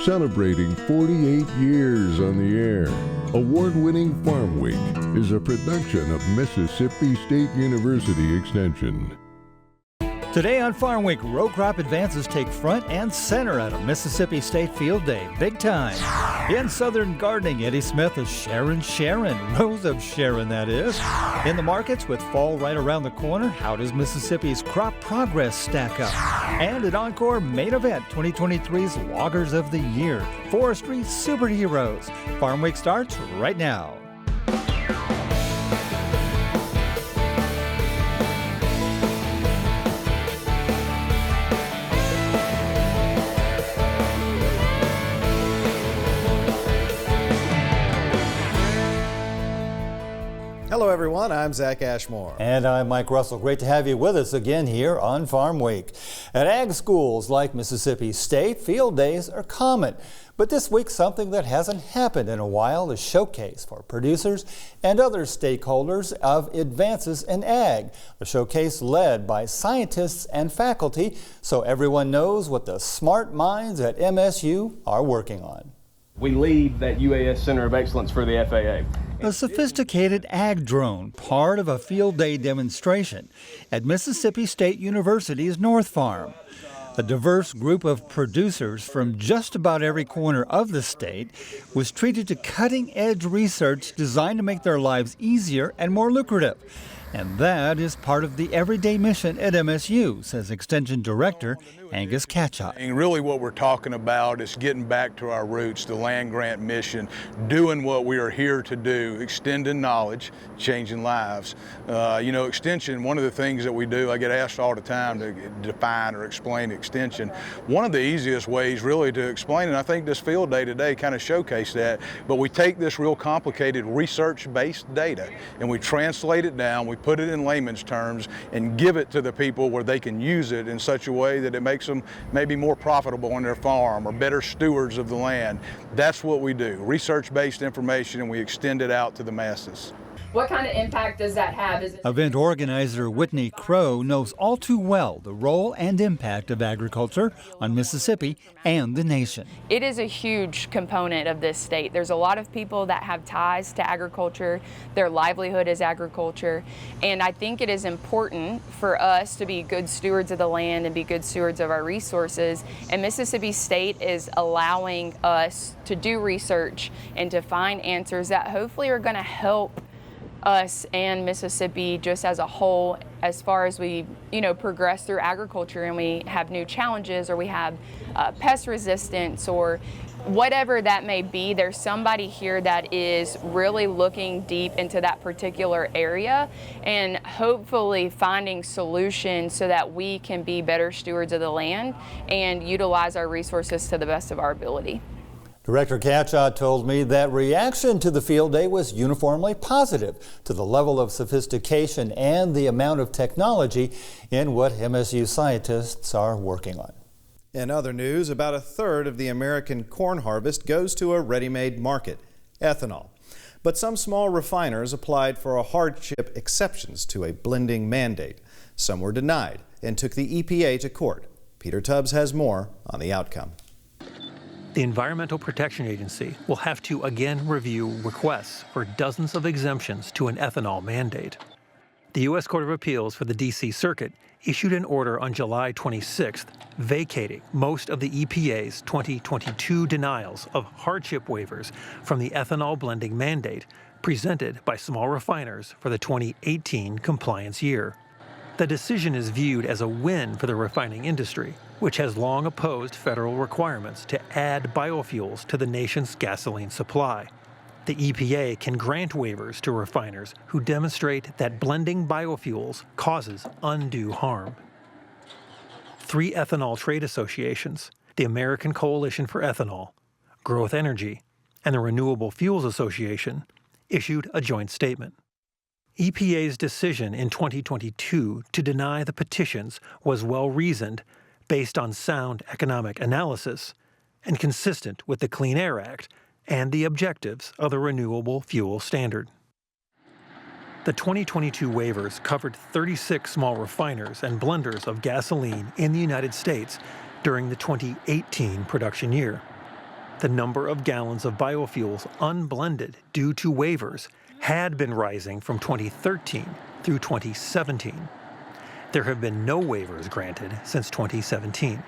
celebrating 48 years on the air. Award-winning Farmweek is a production of Mississippi State University Extension. Today on Farm Week, row crop advances take front and center at a Mississippi State Field Day. Big time. In Southern Gardening, Eddie Smith is Sharon, Rose of Sharon, that is. In the markets, with fall right around the corner, how does Mississippi's crop progress stack up? And at Encore, main event, 2023's Loggers of the Year, Forestry Superheroes. Farm Week starts right now. Hello everyone, I'm Zach Ashmore. And I'm Mike Russell. Great to have you with us again here on Farm Week. At ag schools like Mississippi State, field days are common. But this week, something that hasn't happened in a while, a showcase for producers and other stakeholders of advances in ag. A showcase led by scientists and faculty, so everyone knows what the smart minds at MSU are working on. We lead that UAS Center of Excellence for the FAA. A sophisticated ag drone, part of a field day demonstration at Mississippi State University's North Farm. A diverse group of producers from just about every corner of the state was treated to cutting-edge research designed to make their lives easier and more lucrative. And that is part of the everyday mission at MSU, says Extension Director Angus Catchot. And really what we're talking about is getting back to our roots, the land grant mission, doing what we are here to do, extending knowledge, changing lives. Extension, one of the things that we do, I get asked all the time to define or explain extension. One of the easiest ways really to explain, and I think this field day today kind of showcased that, but we take this real complicated research-based data and we translate it down, we put it in layman's terms and give it to the people where they can use it in such a way that it makes them maybe more profitable on their farm or better stewards of the land. That's what we do, research-based information, and we extend it out to the masses. What kind of impact does that have? Event organizer Whitney Crow knows all too well the role and impact of agriculture on Mississippi and the nation. It is a huge component of this state. There's a lot of people that have ties to agriculture. Their livelihood is agriculture. And I think it is important for us to be good stewards of the land and be good stewards of our resources. And Mississippi State is allowing us to do research and to find answers that hopefully are going to help us and Mississippi just as a whole, as far as we progress through agriculture and we have new challenges, or we have pest resistance, or whatever that may be. There's somebody here that is really looking deep into that particular area and hopefully finding solutions so that we can be better stewards of the land and utilize our resources to the best of our ability. Director Catchot told me that reaction to the field day was uniformly positive to the level of sophistication and the amount of technology in what MSU scientists are working on. In other news, about a third of the American corn harvest goes to a ready-made market, ethanol. But some small refiners applied for a hardship exceptions to a blending mandate. Some were denied and took the EPA to court. Peter Tubbs has more on the outcome. The Environmental Protection Agency will have to again review requests for dozens of exemptions to an ethanol mandate. The U.S. Court of Appeals for the D.C. Circuit issued an order on July 26th vacating most of the EPA's 2022 denials of hardship waivers from the ethanol blending mandate presented by small refiners for the 2018 compliance year. The decision is viewed as a win for the refining industry, which has long opposed federal requirements to add biofuels to the nation's gasoline supply. The EPA can grant waivers to refiners who demonstrate that blending biofuels causes undue harm. 3 ethanol trade associations, the American Coalition for Ethanol, Growth Energy, and the Renewable Fuels Association, issued a joint statement. EPA's decision in 2022 to deny the petitions was well-reasoned, based on sound economic analysis, and consistent with the Clean Air Act and the objectives of the Renewable Fuel Standard. The 2022 waivers covered 36 small refiners and blenders of gasoline in the United States during the 2018 production year. The number of gallons of biofuels unblended due to waivers had been rising from 2013 through 2017. There have been no waivers granted since 2017.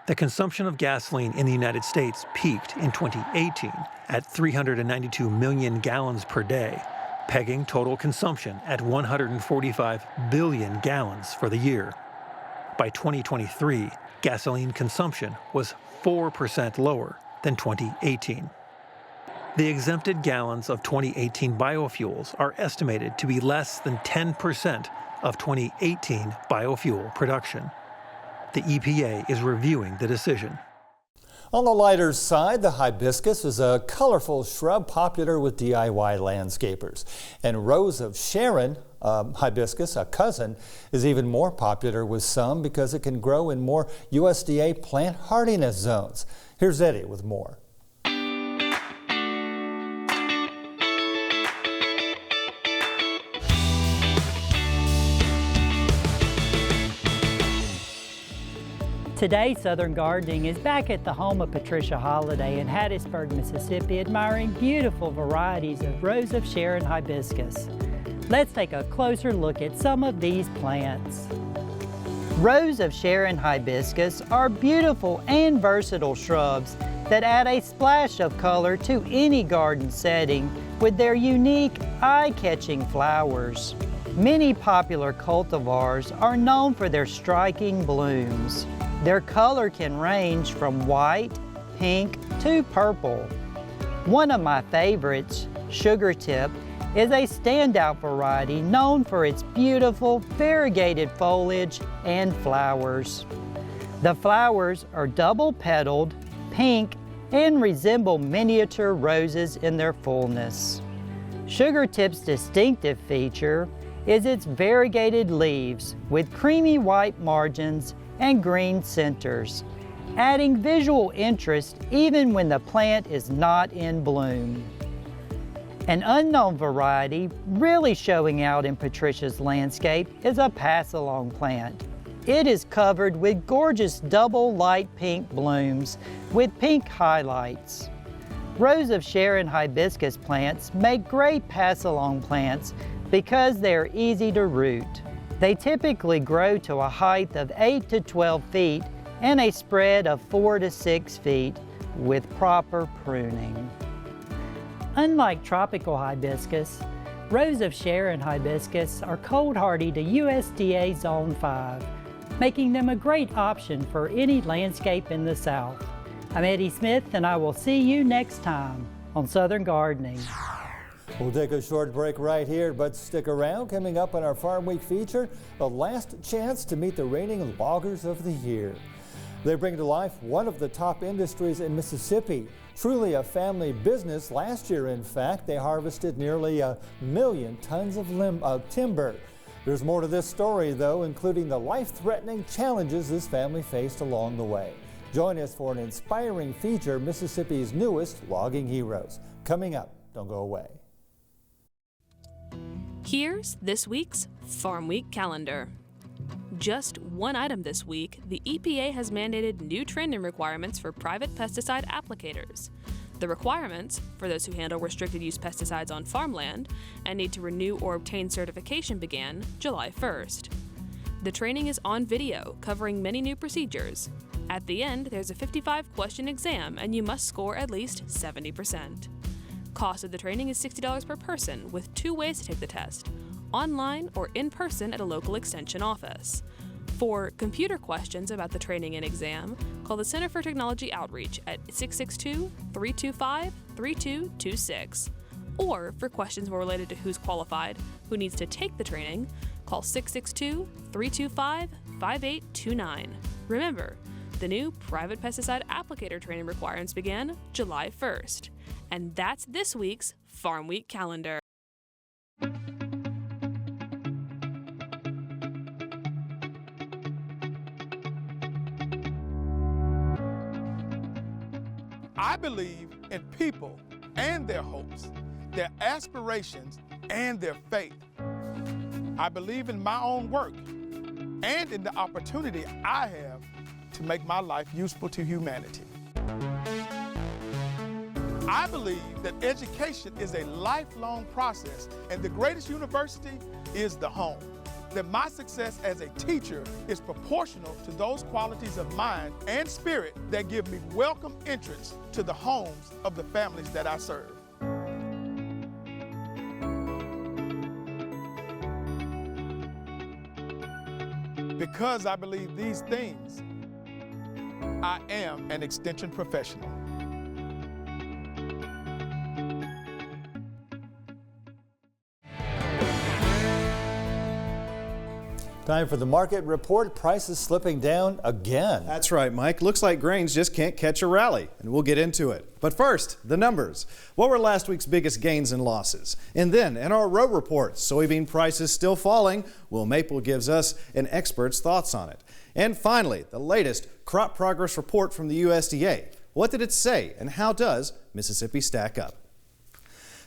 The consumption of gasoline in the United States peaked in 2018 at 392 million gallons per day, pegging total consumption at 145 billion gallons for the year. By 2023, gasoline consumption was 4% lower than 2018. The exempted gallons of 2018 biofuels are estimated to be less than 10% of 2018 biofuel production. The EPA is reviewing the decision. On the lighter side, the hibiscus is a colorful shrub popular with DIY landscapers. And Rose of Sharon, hibiscus, a cousin, is even more popular with some because it can grow in more USDA plant hardiness zones. Here's Eddie with more. Today, Southern Gardening is back at the home of Patricia Holliday in Hattiesburg, Mississippi, admiring beautiful varieties of Rose of Sharon hibiscus. Let's take a closer look at some of these plants. Rose of Sharon hibiscus are beautiful and versatile shrubs that add a splash of color to any garden setting with their unique, eye-catching flowers. Many popular cultivars are known for their striking blooms. Their color can range from white, pink, to purple. One of my favorites, Sugar Tip, is a standout variety known for its beautiful variegated foliage and flowers. The flowers are double-petaled, pink, and resemble miniature roses in their fullness. Sugar Tip's distinctive feature is its variegated leaves with creamy white margins and green centers, adding visual interest even when the plant is not in bloom. An unknown variety really showing out in Patricia's landscape is a pass-along plant. It is covered with gorgeous double light pink blooms with pink highlights. Rose of Sharon hibiscus plants make great pass-along plants because they are easy to root. They typically grow to a height of 8 to 12 feet and a spread of 4 to 6 feet with proper pruning. Unlike tropical hibiscus, Rose of Sharon hibiscus are cold hardy to USDA Zone 5, making them a great option for any landscape in the South. I'm Eddie Smith, and I will see you next time on Southern Gardening. We'll take a short break right here, but stick around. Coming up on our Farm Week feature, the last chance to meet the reigning loggers of the year. They bring to life one of the top industries in Mississippi. Truly a family business. Last year, in fact, they harvested nearly 1 million tons of timber. There's more to this story, though, including the life-threatening challenges this family faced along the way. Join us for an inspiring feature, Mississippi's newest logging heroes. Coming up, don't go away. Here's this week's Farm Week calendar. Just one item this week, the EPA has mandated new training requirements for private pesticide applicators. The requirements, for those who handle restricted use pesticides on farmland and need to renew or obtain certification, began July 1st. The training is on video, covering many new procedures. At the end, there's a 55-question exam, and you must score at least 70%. Cost of the training is $60 per person, with 2 ways to take the test, online or in person at a local extension office. For computer questions about the training and exam, call the Center for Technology Outreach at 662-325-3226. Or for questions more related to who's qualified, who needs to take the training, call 662-325-5829. Remember, the new private pesticide applicator training requirements began July 1st. And that's this week's Farm Week calendar. I believe in people and their hopes, their aspirations and their faith. I believe in my own work and in the opportunity I have to make my life useful to humanity. I believe that education is a lifelong process, and the greatest university is the home. That my success as a teacher is proportional to those qualities of mind and spirit that give me welcome entrance to the homes of the families that I serve. Because I believe these things, I am an extension professional. Time for the market report. Prices slipping down again. That's right, Mike. Looks like grains just can't catch a rally, and we'll get into it. But first, the numbers. What were last week's biggest gains and losses? And then, in our row report, soybean prices still falling. Will Maple gives us an expert's thoughts on it. And finally, the latest crop progress report from the USDA. What did it say, and how does Mississippi stack up?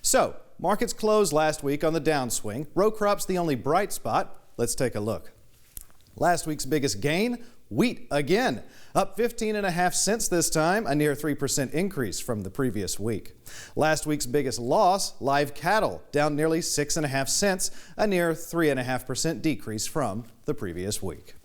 So, markets closed last week on the downswing. Row crops the only bright spot. Let's take a look. Last week's biggest gain, wheat again, up 15.5 cents this time, a near 3% increase from the previous week. Last week's biggest loss, live cattle, down nearly 6.5 cents, a near 3.5% decrease from the previous week.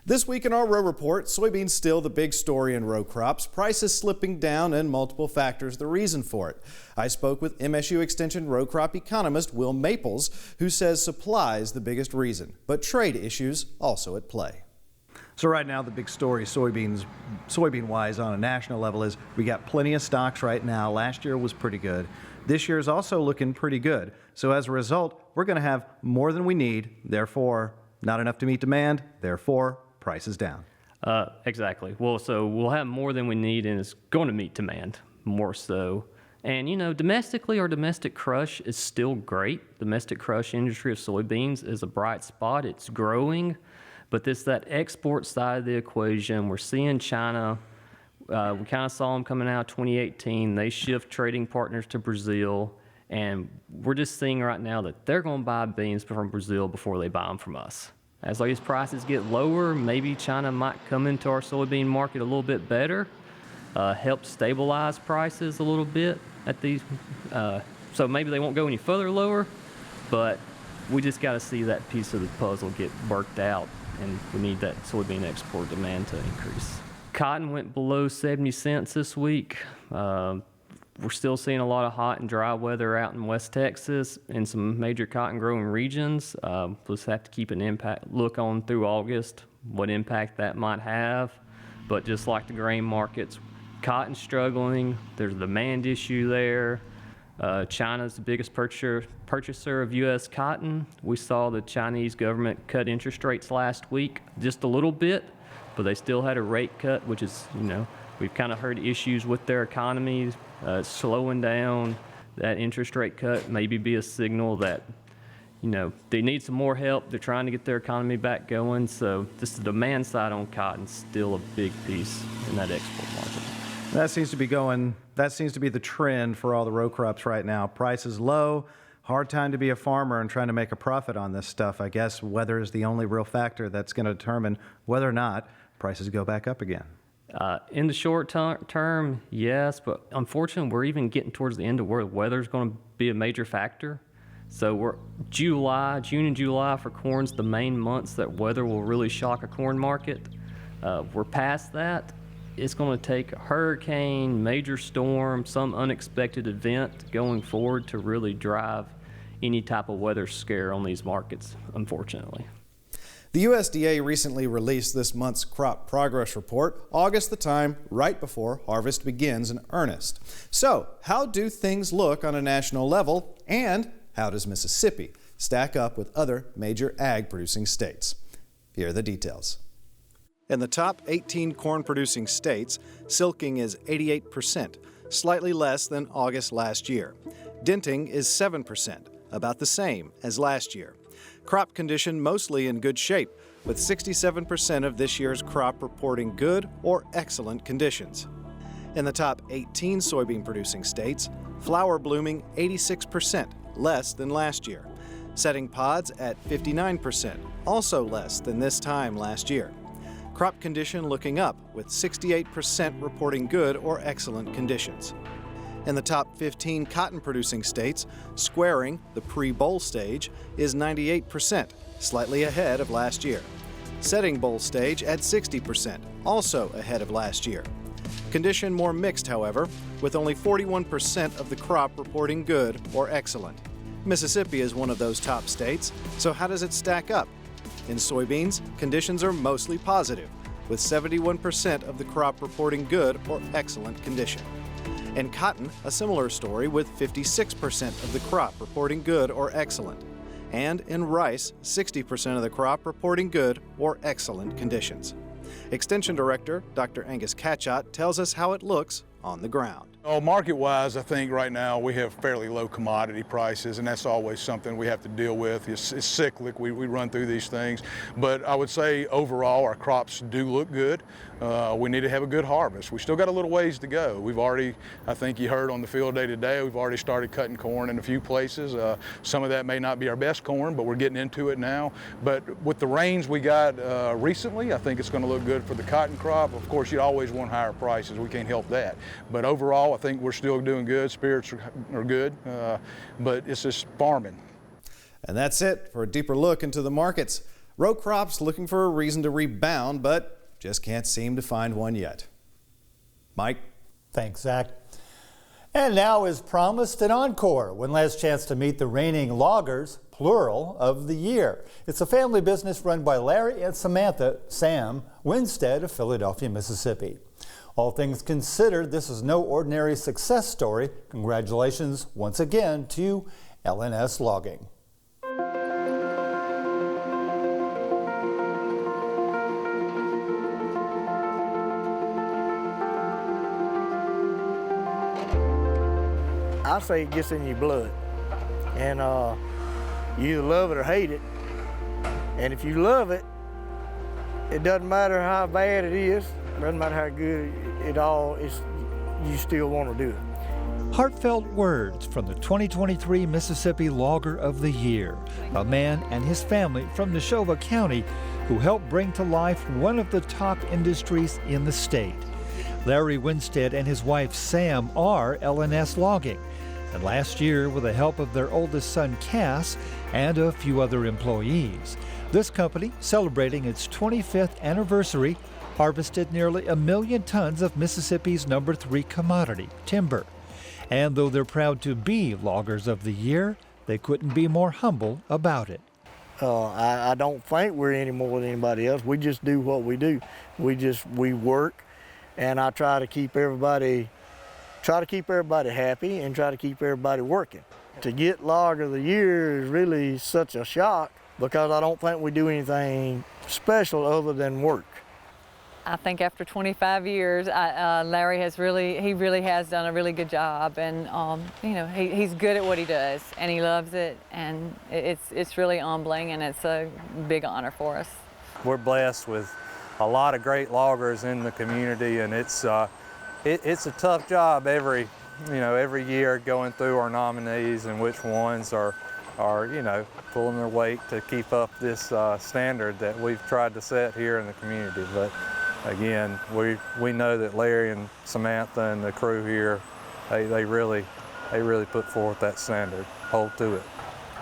This week in our row report, soybeans still the big story in row crops, prices slipping down and multiple factors the reason for it. I spoke with MSU Extension row crop economist Will Maples, who says supply is the biggest reason, but trade issues also at play. So right now the big story soybean-wise on a national level is we got plenty of stocks right now. Last year was pretty good. This year is also looking pretty good. So as a result, we're going to have more than we need, therefore not enough to meet demand, therefore prices down. Exactly. Well, so we'll have more than we need, and it's going to meet demand more so. And, you know, domestically, our domestic crush is still great. Domestic crush industry of soybeans is a bright spot. It's growing, but that export side of the equation, we're seeing China. We kind of saw them coming out of 2018. They shift trading partners to Brazil, and we're just seeing right now that they're going to buy beans from Brazil before they buy them from us. As these prices get lower, maybe China might come into our soybean market a little bit better, help stabilize prices a little bit at these. So maybe they won't go any further lower, but we just got to see that piece of the puzzle get worked out, and we need that soybean export demand to increase. Cotton went below 70 cents this week. We're still seeing a lot of hot and dry weather out in West Texas in some major cotton growing regions. We'll just have to keep an look on through August, what impact that might have. But just like the grain markets, cotton's struggling. There's a demand issue there. China's the biggest purchaser of U.S. cotton. We saw the Chinese government cut interest rates last week just a little bit, but they still had a rate cut, which is, you know, we've kind of heard issues with their economies slowing down. That interest rate cut maybe be a signal that, you know, they need some more help. They're trying to get their economy back going. So just the demand side on cotton is still a big piece in that export market. That seems to be the trend for all the row crops right now. Prices low, hard time to be a farmer and trying to make a profit on this stuff. I guess weather is the only real factor that's going to determine whether or not prices go back up again. In the short term, yes, but unfortunately, we're even getting towards the end of where the weather's going to be a major factor. So June and July for corn's the main months that weather will really shock a corn market. We're past that. It's going to take a hurricane, major storm, some unexpected event going forward to really drive any type of weather scare on these markets, unfortunately. The USDA recently released this month's crop progress report, August the time right before harvest begins in earnest. So, how do things look on a national level, and how does Mississippi stack up with other major ag-producing states? Here are the details. In the top 18 corn-producing states, silking is 88%, slightly less than August last year. Denting is 7%, about the same as last year. Crop condition mostly in good shape, with 67% of this year's crop reporting good or excellent conditions. In the top 18 soybean-producing states, flower blooming 86%, less than last year. Setting pods at 59%, also less than this time last year. Crop condition looking up, with 68% reporting good or excellent conditions. In the top 15 cotton-producing states, squaring, the pre-boll stage, is 98%, slightly ahead of last year. Setting boll stage at 60%, also ahead of last year. Condition more mixed, however, with only 41% of the crop reporting good or excellent. Mississippi is one of those top states, so how does it stack up? In soybeans, conditions are mostly positive, with 71% of the crop reporting good or excellent condition. In cotton, a similar story with 56% of the crop reporting good or excellent. And in rice, 60% of the crop reporting good or excellent conditions. Extension Director Dr. Angus Catchott tells us how it looks on the ground. Oh, market-wise, I think right now we have fairly low commodity prices, and that's always something we have to deal with. It's cyclic. We run through these things. But I would say overall our crops do look good. We need to have a good harvest. We still got a little ways to go. We've already, I think you heard on the field day today, we've already started cutting corn in a few places. Some of that may not be our best corn, but we're getting into it now. But with the rains we got recently, I think it's going to look good for the cotton crop. Of course, you always want higher prices. We can't help that. But overall, I think we're still doing good. Spirits are good, but it's just farming. And that's it for a deeper look into the markets. Row crops looking for a reason to rebound, but just can't seem to find one yet. Mike? Thanks, Zach. And now, as promised, an encore, one last chance to meet the reigning loggers, plural, of the year. It's a family business run by Larry and Samantha Sam Winstead of Philadelphia, Mississippi. All things considered, this is no ordinary success story. Congratulations once again to L&S Logging. I say it gets in your blood, and you either love it or hate it. And if you love it, it doesn't matter how bad it is, it doesn't matter how good it all is, you still want to do it. Heartfelt words from the 2023 Mississippi Logger of the Year, a man and his family from Neshoba County who helped bring to life one of the top industries in the state. Larry Winstead and his wife Sam are L&S Logging. And last year, with the help of their oldest son Cass and a few other employees, this company, celebrating its 25th anniversary, harvested nearly 1 million tons of Mississippi's #3 commodity, timber. And though they're proud to be Loggers of the Year, they couldn't be more humble about it. I don't think we're any more than anybody else. We just do what we do. We work, and I try to keep everybody happy and try to keep everybody working. To get Logger of the Year is really such a shock because I don't think we do anything special other than work. I think after 25 years, Larry really has done a really good job, and he's good at what he does, and he loves it, and it's really humbling, and it's a big honor for us. We're blessed with a lot of great loggers in the community, and it's a tough job every year going through our nominees and which ones are pulling their weight to keep up this standard that we've tried to set here in the community. But again, we know that Larry and Samantha and the crew here, they really put forth that standard, hold to it.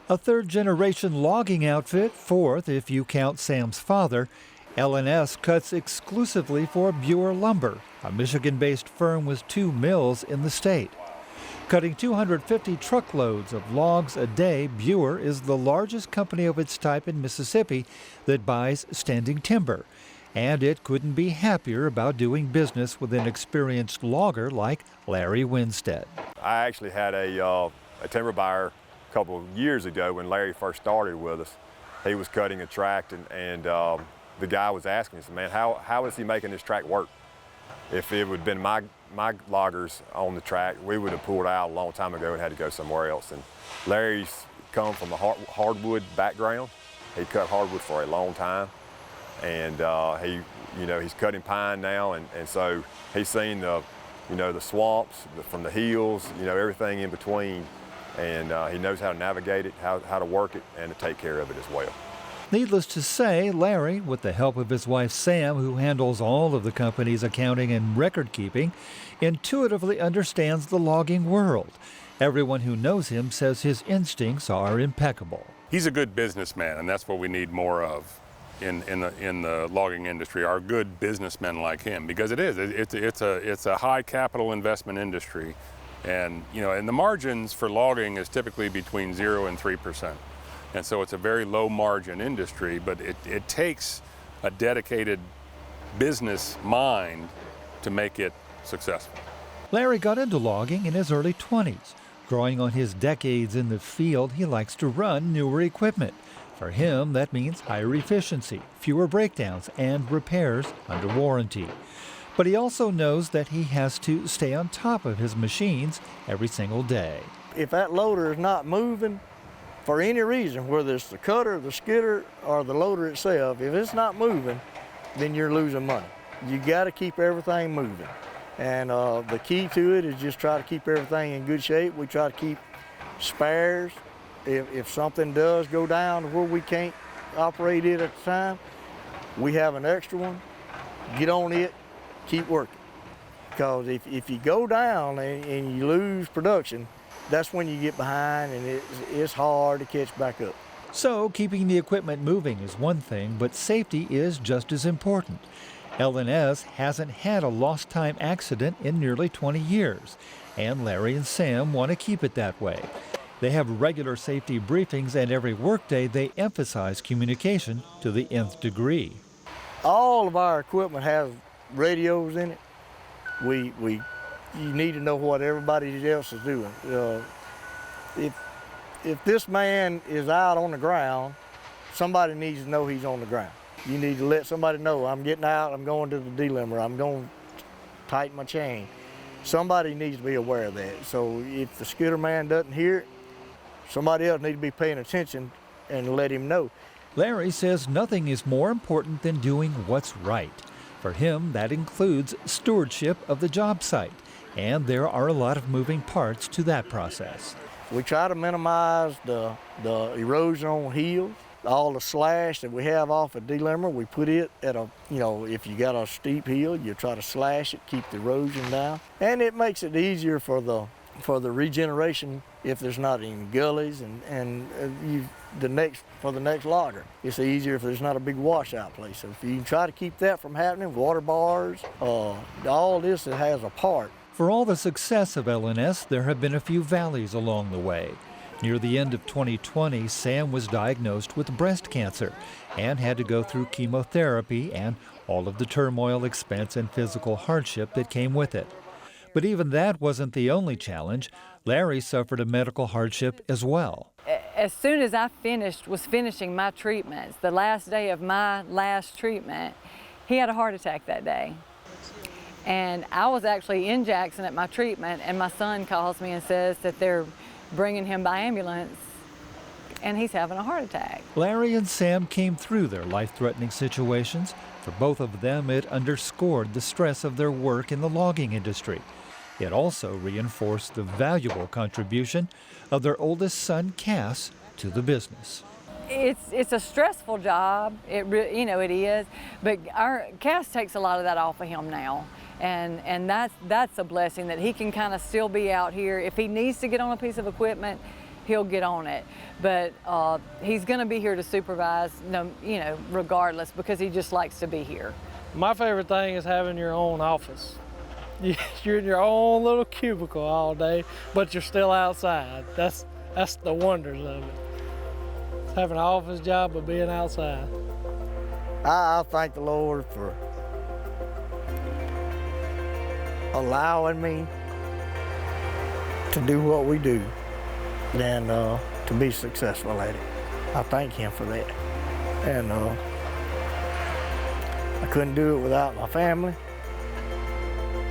A third-generation logging outfit, fourth if you count Sam's father, L&S cuts exclusively for Buer Lumber, a Michigan-based firm with 2 mills in the state. Cutting 250 truckloads of logs a day, Buer is the largest company of its type in Mississippi that buys standing timber. And it couldn't be happier about doing business with an experienced logger like Larry Winstead. I actually had a timber buyer a couple of years ago when Larry first started with us. He was cutting a tract, and the guy was asking me, man, how is he making this tract work? If it would have been my loggers on the tract, we would have pulled out a long time ago and had to go somewhere else. And Larry's come from a hardwood background. He cut hardwood for a long time. And he's cutting pine now, and so he's seen the swamps from the hills, everything in between, and he knows how to navigate it, how to work it, and to take care of it as well. Needless to say, Larry, with the help of his wife Sam, who handles all of the company's accounting and record keeping, intuitively understands the logging world. Everyone who knows him says his instincts are impeccable. He's a good businessman, and that's what we need more of in the logging industry, are good businessmen like him, because it's a high capital investment industry, and and the margins for logging is typically between 0 and 3%. And so it's a very low margin industry, but it takes a dedicated business mind to make it successful. Larry got into logging in his early 20s. Growing on his decades in the field, he likes to run newer equipment. For him, that means higher efficiency, fewer breakdowns, and repairs under warranty. But he also knows that he has to stay on top of his machines every single day. If that loader is not moving, for any reason, whether it's the cutter, the skidder, or the loader itself, if it's not moving, then you're losing money. You got to keep everything moving. And the key to it is just try to keep everything in good shape. We try to keep spares. If something does go down to where we can't operate it at the time, we have an extra one. Get on it, keep working. Because if you go down and you lose production, that's when you get behind, and it's hard to catch back up. So keeping the equipment moving is one thing, but safety is just as important. L&S hasn't had a lost time accident in nearly 20 years, and Larry and Sam want to keep it that way. They have regular safety briefings, and every workday they emphasize communication to the nth degree. All of our equipment has radios in it. You need to know what everybody else is doing. If this man is out on the ground, somebody needs to know he's on the ground. You need to let somebody know, I'm getting out, I'm going to the delimiter, I'm going to tighten my chain. Somebody needs to be aware of that. So if the skidder man doesn't hear it, somebody else needs to be paying attention and let him know. Larry says nothing is more important than doing what's right. For him, that includes stewardship of the job site, and there are a lot of moving parts to that process. We try to minimize the erosion on heels. All the slash that we have off a delimiter, we put it at a, if you got a steep hill, you try to slash it, keep the erosion down. And it makes it easier for the regeneration if there's not any gullies for the next logger. It's easier if there's not a big washout place. So if you can try to keep that from happening, water bars, all this that has a part. For all the success of L&S, there have been a few valleys along the way. Near the end of 2020, Sam was diagnosed with breast cancer and had to go through chemotherapy and all of the turmoil, expense, and physical hardship that came with it. But even that wasn't the only challenge. Larry suffered a medical hardship as well. As soon as I was finishing my treatments, the last day of my last treatment, he had a heart attack that day. And I was actually in Jackson at my treatment, and my son calls me and says that they're bringing him by ambulance and he's having a heart attack. Larry and Sam came through their life-threatening situations. For both of them, it underscored the stress of their work in the logging industry. It also reinforced the valuable contribution of their oldest son, Cass, to the business. It's a stressful job, it is, but Cass takes a lot of that off of him now. And that's a blessing that he can kind of still be out here. If he needs to get on a piece of equipment, he'll get on it. But he's going to be here to supervise, regardless, because he just likes to be here. My favorite thing is having your own office. You're in your own little cubicle all day, but you're still outside. That's the wonders of it. Having an office job, but being outside. I thank the Lord for allowing me to do what we do and to be successful at it. I thank Him for that. And I couldn't do it without my family.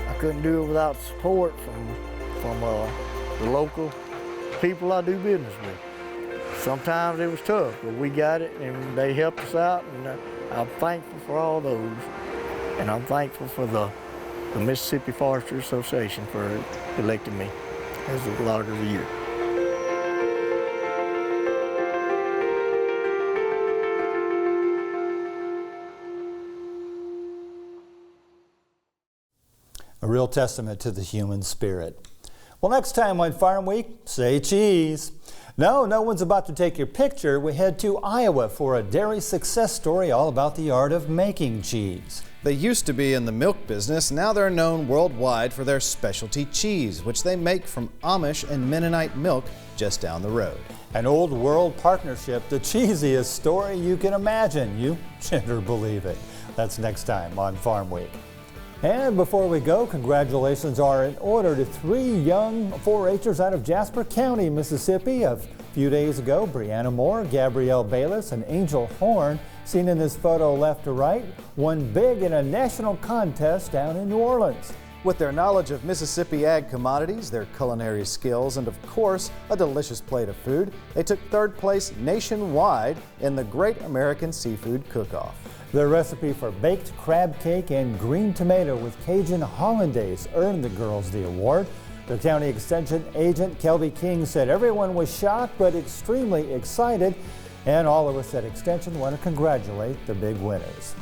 I couldn't do it without support from the local people I do business with. Sometimes it was tough, but we got it and they helped us out, and I'm thankful for all those. And I'm thankful for the Mississippi Forestry Association for electing me as the Logger of the Year. A real testament to the human spirit. Well, next time on Farm Week, say cheese. No one's about to take your picture. We head to Iowa for a dairy success story all about the art of making cheese. They used to be in the milk business. Now they're known worldwide for their specialty cheese, which they make from Amish and Mennonite milk just down the road. An old world partnership, the cheesiest story you can imagine. You better believe it. That's next time on Farm Week. And before we go, congratulations are in order to 3 young 4-H'ers out of Jasper County, Mississippi. A few days ago, Brianna Moore, Gabrielle Bayless, and Angel Horn, seen in this photo left to right, won big in a national contest down in New Orleans. With their knowledge of Mississippi ag commodities, their culinary skills, and of course, a delicious plate of food, they took 3rd place nationwide in the Great American Seafood Cook-Off. Their recipe for baked crab cake and green tomato with Cajun hollandaise earned the girls the award. The county extension agent, Kelby King, said everyone was shocked but extremely excited, and all of us at Extension want to congratulate the big winners.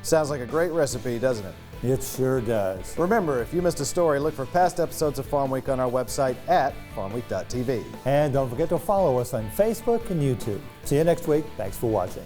Sounds like a great recipe, doesn't it? It sure does. Remember, if you missed a story, look for past episodes of Farm Week on our website at farmweek.tv. And don't forget to follow us on Facebook and YouTube. See you next week. Thanks for watching.